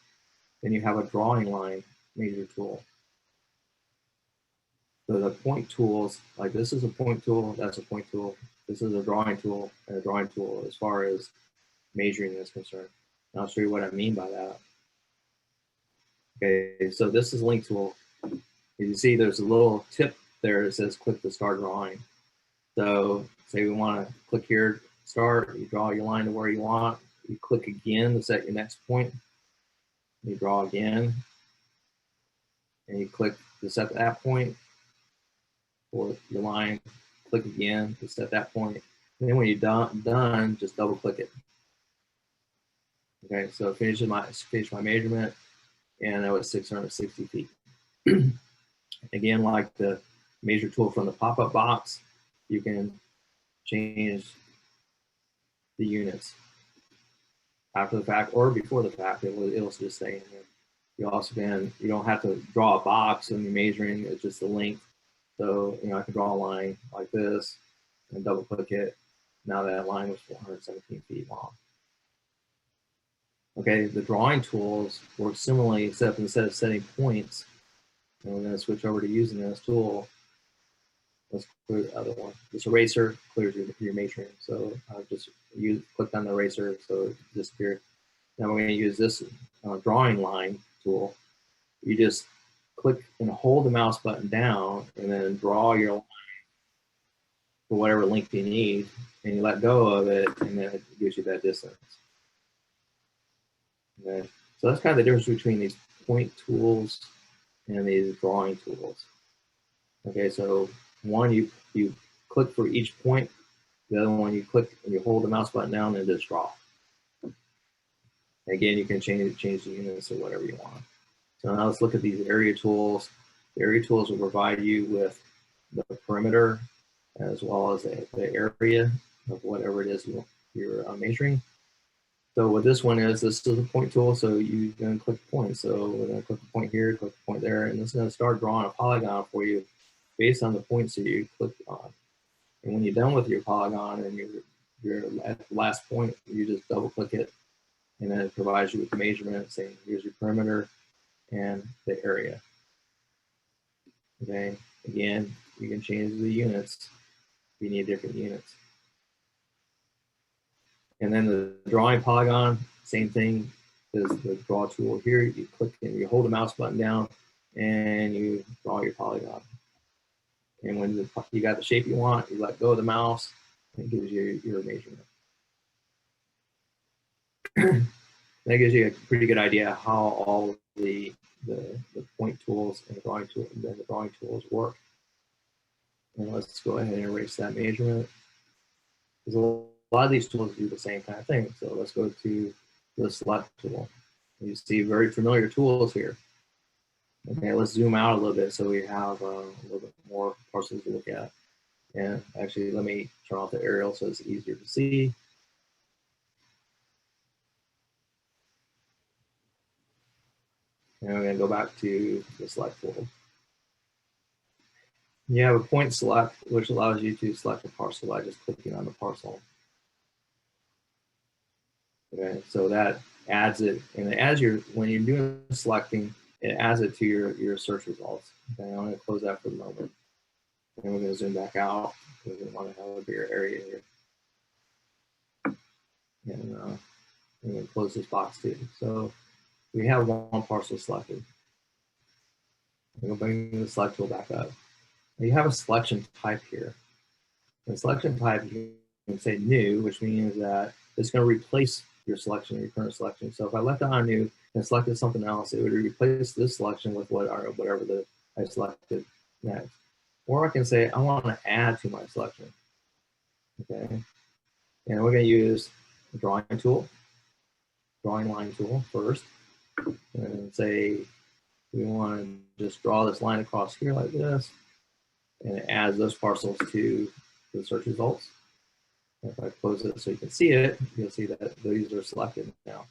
Then you have a drawing line measure tool. So the point tools, like this is a point tool, that's a point tool. This is a drawing tool and a drawing tool as far as measuring is concerned. And I'll show you what I mean by that. Okay, so this is link tool. You see there's a little tip there that says click to start drawing. So say we want to click here, start, you draw your line to where you want, you click again to set your next point, you draw again, and you click to set that point for your line, click again to set that point. And then when you're done, just double click it. Okay, so finish my measurement, and that was 660 feet. Again, like the measure tool from the pop-up box, you can change the units after the fact or before the fact. It'll just stay in there. You also you don't have to draw a box when you're measuring, it's just the length. So, I can draw a line like this and double click it. Now that line was 417 feet long. Okay, the drawing tools work similarly, except instead of setting points, and we're going to switch over to using this tool. Let's clear the other one. This eraser clears your measuring. So I just clicked on the eraser, so it disappeared. Now we're going to use this drawing line tool. You just click and hold the mouse button down, and then draw your line for whatever length you need, and you let go of it, and then it gives you that distance. Okay. So that's kind of the difference between these point tools and these drawing tools. Okay, so one you click for each point, the other one you click and you hold the mouse button down and just draw. Again, you can change the units or whatever you want. So now let's look at these area tools. The area tools will provide you with the perimeter as well as the area of whatever it is you're measuring. So what this one is, this is a point tool, so you're going to click the point. So we're going to click the point here, click the point there, and it's going to start drawing a polygon for you based on the points that you clicked on. And when you're done with your polygon and you're at the last point, you just double click it, and then it provides you with the measurement saying here's your perimeter and the area. Okay, again, you can change the units if you need different units. And then the drawing polygon, same thing as the draw tool here. You click and you hold the mouse button down and you draw your polygon. And when you got the shape you want, you let go of the mouse and it gives you your measurement. That gives you a pretty good idea how all the point tools and the drawing tools work. And let's go ahead and erase that measurement. There's a lot of these tools do the same kind of thing. So let's go to the select tool. You see very familiar tools here. Okay, let's zoom out a little bit so we have a little bit more parcels to look at. And actually, let me turn off the aerial so it's easier to see. And we're going to go back to the select tool. You have a point select, which allows you to select a parcel by just clicking on the parcel. Okay, so that adds it, and as when you're doing selecting, it adds it to your search results. Okay, I'm going to close that for the moment. And we're going to zoom back out because we want to have a bigger area here. And I'm going to close this box too. So we have one parcel selected. We'll bring the select tool back up. You have a selection type here. The selection type, you can say new, which means that it's going to replace your selection, your current selection. So if I left it on new and selected something else, it would replace this selection with whatever I selected next. Or I can say I want to add to my selection. Okay, and we're going to use the drawing line tool first, and say we want to just draw this line across here like this, and it adds those parcels to the search results. If I close it so you can see it, you'll see that these are selected now.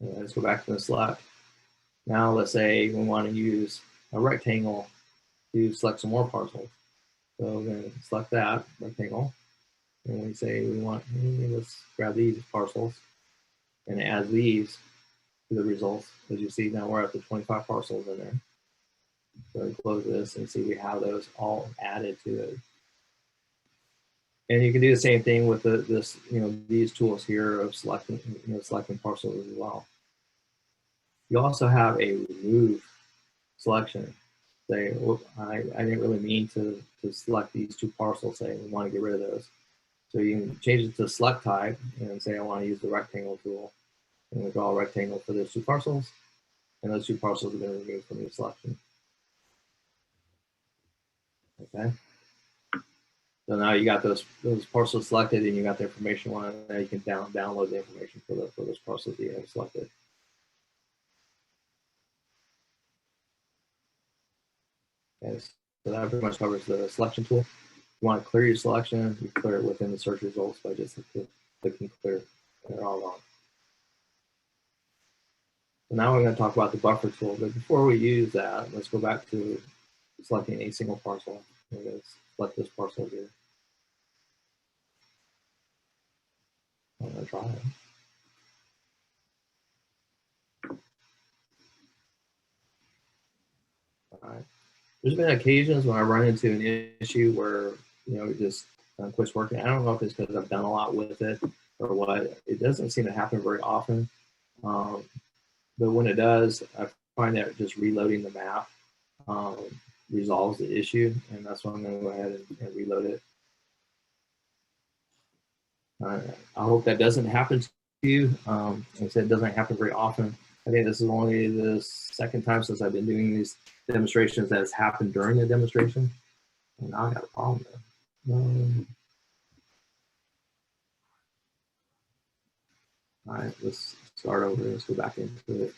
And let's go back to the select. Now let's say we want to use a rectangle to select some more parcels. So we're going to select that rectangle, and we say we want, let's grab these parcels and add these to the results. As you see, now we're at the 25 parcels in there. So we close this and see we have those all added to it. And you can do the same thing with these tools here of selecting, selecting parcels as well. You also have a remove selection. Say, well, I didn't really mean to select these two parcels. Say we want to get rid of those. So you can change it to select type and say I want to use the rectangle tool. And we draw a rectangle for those two parcels. And those two parcels have been removed from your selection. Okay. So now you got those parcels selected, and you got the information on it. Now you can download the information for those parcels that you have selected. Okay, so that pretty much covers the selection tool. You want to clear your selection, you clear it within the search results by just clicking clear. They're all gone. So now we're going to talk about the buffer tool. But before we use that, let's go back to selecting a single parcel. We're going to select this parcel here. I'm going to try it. All right. There's been occasions when I run into an issue where it just quits working. I don't know if it's because I've done a lot with it or what. It doesn't seem to happen very often, but when it does, I find that just reloading the map resolves the issue, and that's why I'm going to go ahead and reload it. I hope that doesn't happen to you. Like I said, it doesn't happen very often. I think this is only the second time since I've been doing these demonstrations that has happened during the demonstration. And now I got a problem there. All right, let's start over. Let's go back into it.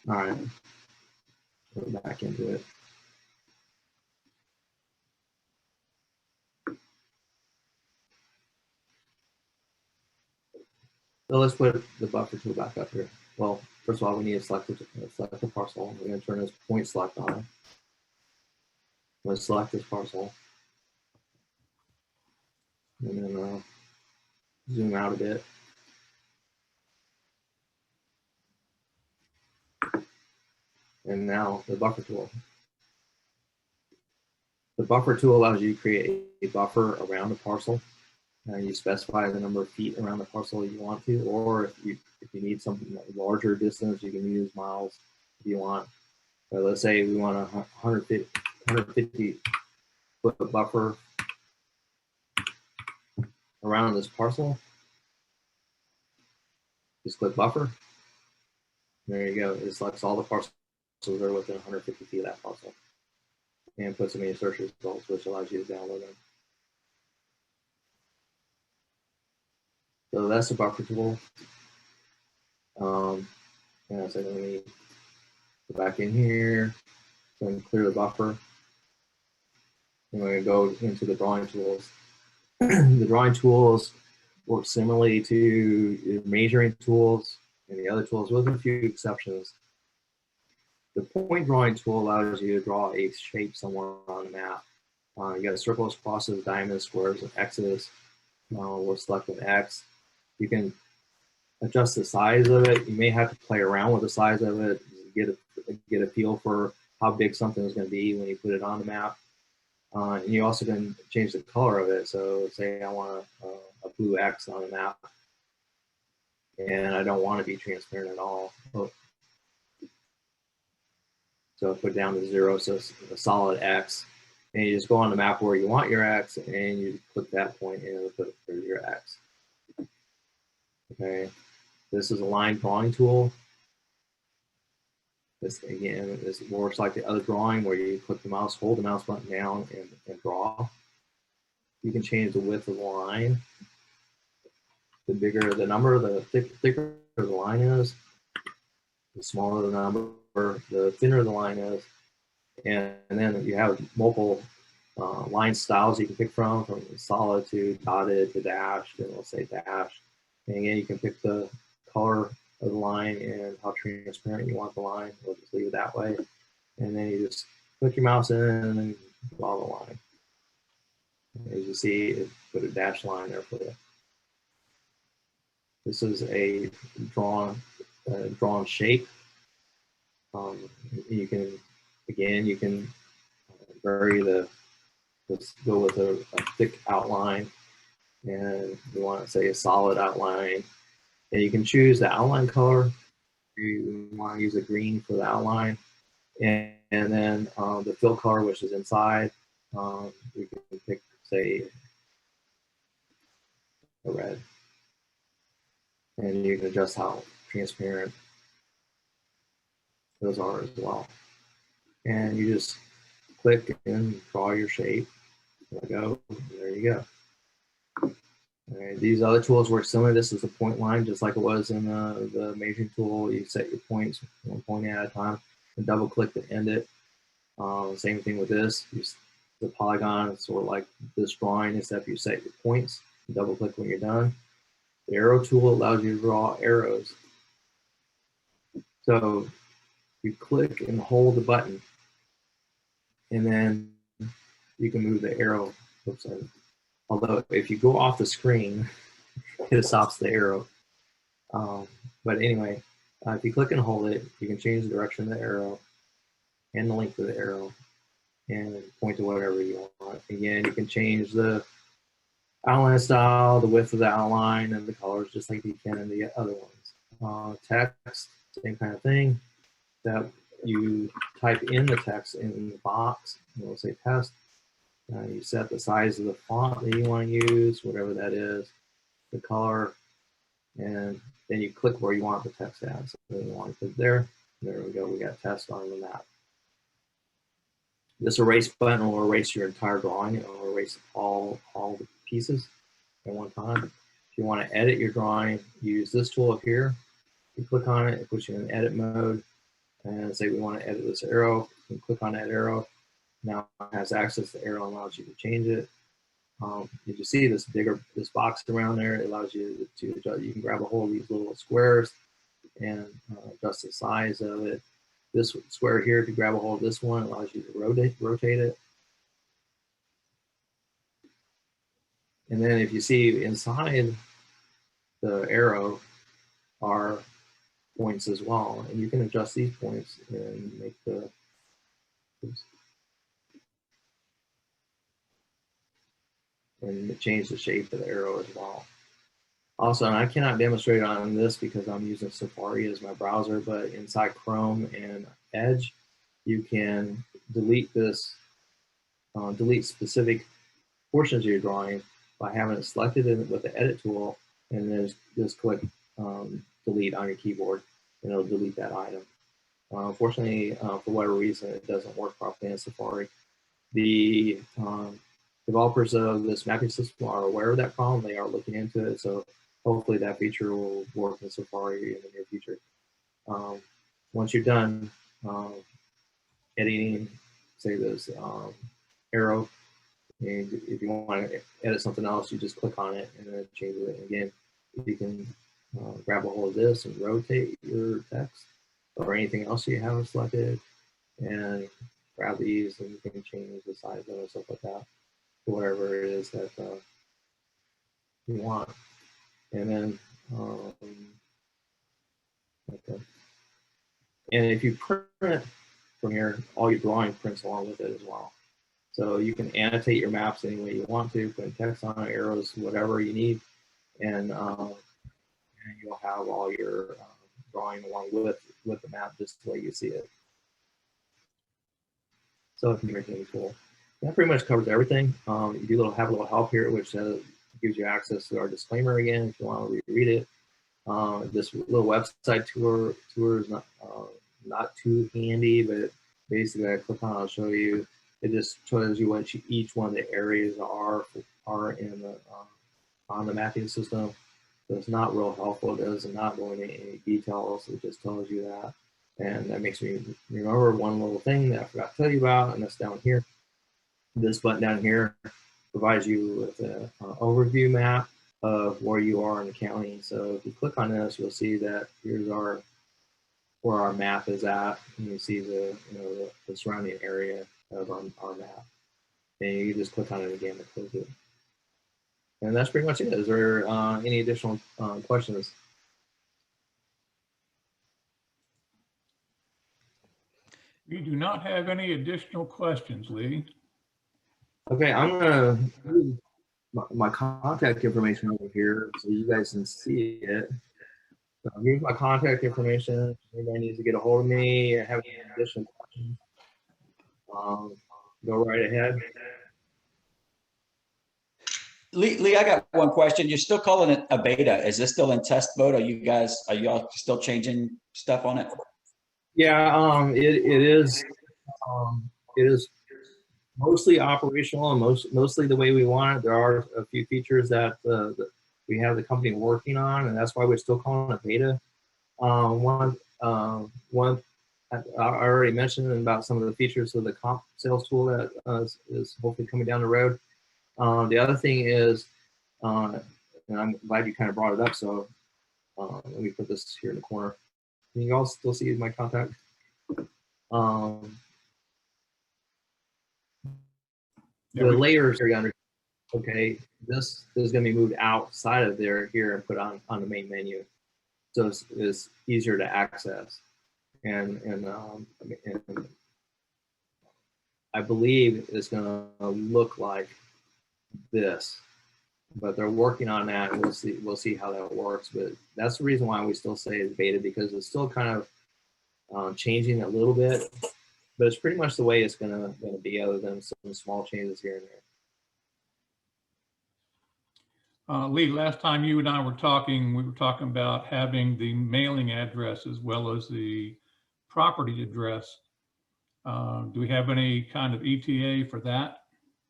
All right, go back into it. So let's put the buffer tool back up here. Well, first of all, we need to select the parcel. We're going to turn this point select on. Let's select this parcel. And then zoom out a bit. And now the buffer tool. The buffer tool allows you to create a buffer around a parcel. You specify the number of feet around the parcel you want to, or if you need something like larger distance, you can use miles if you want. But let's say we want a 150 foot buffer around this parcel. Just click buffer. There you go. It selects all the parcels that are within 150 feet of that parcel, and puts them in your search results, which allows you to download them. So that's the buffer tool. And I said, let me go back in here and clear the buffer. And we're going to go into the drawing tools. The drawing tools work similarly to your measuring tools. and the other tools, with a few exceptions. The point drawing tool allows you to draw a shape somewhere on the map. You got circles, crosses, diamonds, squares, and X's. We'll select an X. You can adjust the size of it. You may have to play around with the size of it, get a feel for how big something is going to be when you put it on the map. And you also can change the color of it. So say I want a blue X on the map, and I don't want to be transparent at all. So put down to 0, so it's a solid X. And you just go on the map where you want your X, and you click that point and it'll put for your X. Okay, this is a line drawing tool. This again, this works like the other drawing where you click the mouse, hold the mouse button down, and draw. You can change the width of the line. The bigger the number, the thicker the line is. The smaller the number, the thinner the line is. And then you have multiple line styles you can pick from solid to dotted to dashed, and we'll say dashed. And again, you can pick the color of the line and how transparent you want the line. We'll just leave it that way. And then you just click your mouse in and then draw the line. As you see, it put a dashed line there for you. This is a drawn shape. You can, again, you can vary let's go with a thick outline, and you want to say a solid outline. And you can choose the outline color. You want to use a green for the outline, and then the fill color, which is inside. You can pick, say, a red, and you can adjust how transparent those are as well. And you just click and draw your shape. There we go. There you go. All right, these other tools work similar. This is a point line, just like it was in the measuring tool. You set your points one point at a time and double click to end it. Same thing with this. Use the polygon. It's sort of like this drawing, except you set your points. Double click when you're done. The arrow tool allows you to draw arrows. So you click and hold the button, and then you can move the arrow. Oops, although if you go off the screen, it stops the arrow. But anyway, if you click and hold it, you can change the direction of the arrow and the length of the arrow and point to whatever you want. Again, you can change the outline style, the width of the outline, and the colors just like you can in the other ones. Text, same kind of thing. That you type in the text in the box, and we'll say test. You set the size of the font that you want to use, whatever that is, the color, and then you click where you want the text at. So you want to put it there. There we go. We got test on the map. This erase button will erase your entire drawing. It will erase all the pieces at one time. If you want to edit your drawing, use this tool up here. You click on it, it puts you in edit mode, and say we want to edit this arrow. You can click on that arrow. Now it has access to the arrow and allows you to change it. If you see this box around there, it allows you to adjust. You can grab a hold of these little squares and adjust the size of it. This square here, if you grab a hold of this one, it allows you to rotate it. And then if you see inside the arrow are points as well, and you can adjust these points and make the and change the shape of the arrow as well. Also, and I cannot demonstrate on this because I'm using Safari as my browser, but inside Chrome and Edge, you can delete this, delete specific portions of your drawing by having it selected with the edit tool, and then just click delete on your keyboard, and it'll delete that item. Unfortunately, for whatever reason, it doesn't work properly in Safari. The developers of this mapping system are aware of that problem. They are looking into it, so hopefully that feature will work in Safari in the near future. Once you're done editing, say this arrow, and if you want to edit something else, you just click on it and then change it. Again, you can grab a hold of this and rotate your text or anything else you have selected, and grab these, and you can change the size of it and stuff like that to whatever it is that you want. And then, okay. And if you print from here, all your drawing prints along with it as well. So you can annotate your maps any way you want to, put text on it, arrows, whatever you need, and you'll have all your drawing along with the map just the way you see it. So it's a very tool. That pretty much covers everything. You do have a little help here, which gives you access to our disclaimer again if you want to read it. This little website tour is not too handy, but basically I click on it, I'll show you. It just shows you what each one of the areas are in the on the mapping system. So it's not real helpful. It does not go into any details. It just tells you that. And that makes me remember one little thing that I forgot to tell you about, and that's down here. This button down here provides you with an overview map of where you are in the county. So if you click on this, you'll see that here's where our map is at, and you see the surrounding area of our map. And you can just click on it again to close it. And that's pretty much it. Is there any additional questions? We do not have any additional questions, Lee. Okay, I'm gonna move my contact information over here so you guys can see it. So here's my contact information. If anybody needs to get a hold of me or have any additional questions, go right ahead. Lee, I got one question. You're still calling it a beta. Is this still in test mode? Are y'all still changing stuff on it? Yeah, it is. It is mostly operational and mostly the way we want it. There are a few features that we have the company working on, and that's why we're still calling it beta. One I already mentioned about some of the features of the comp sales tool that is hopefully coming down the road. The other thing is, and I'm glad you kind of brought it up, so let me put this here in the corner. Can you all still see my contact? The layers are under. Okay, this is going to be moved outside of here and put on the main menu, so it's easier to access. And I believe it's going to look like this, but they're working on that, and we'll see how that works. But that's the reason why we still say it's beta, because it's still kind of changing a little bit, but it's pretty much the way it's going to be, other than some small changes here and there. Lee, last time you and I were talking, we were talking about having the mailing address as well as the property address. Do we have any kind of ETA for that?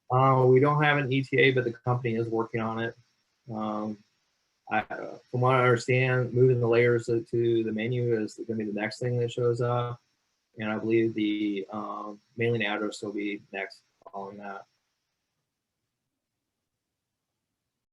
We don't have an ETA, but the company is working on it. From what I understand, moving the layers to the menu is going to be the next thing that shows up. And I believe the mailing address will be next following that.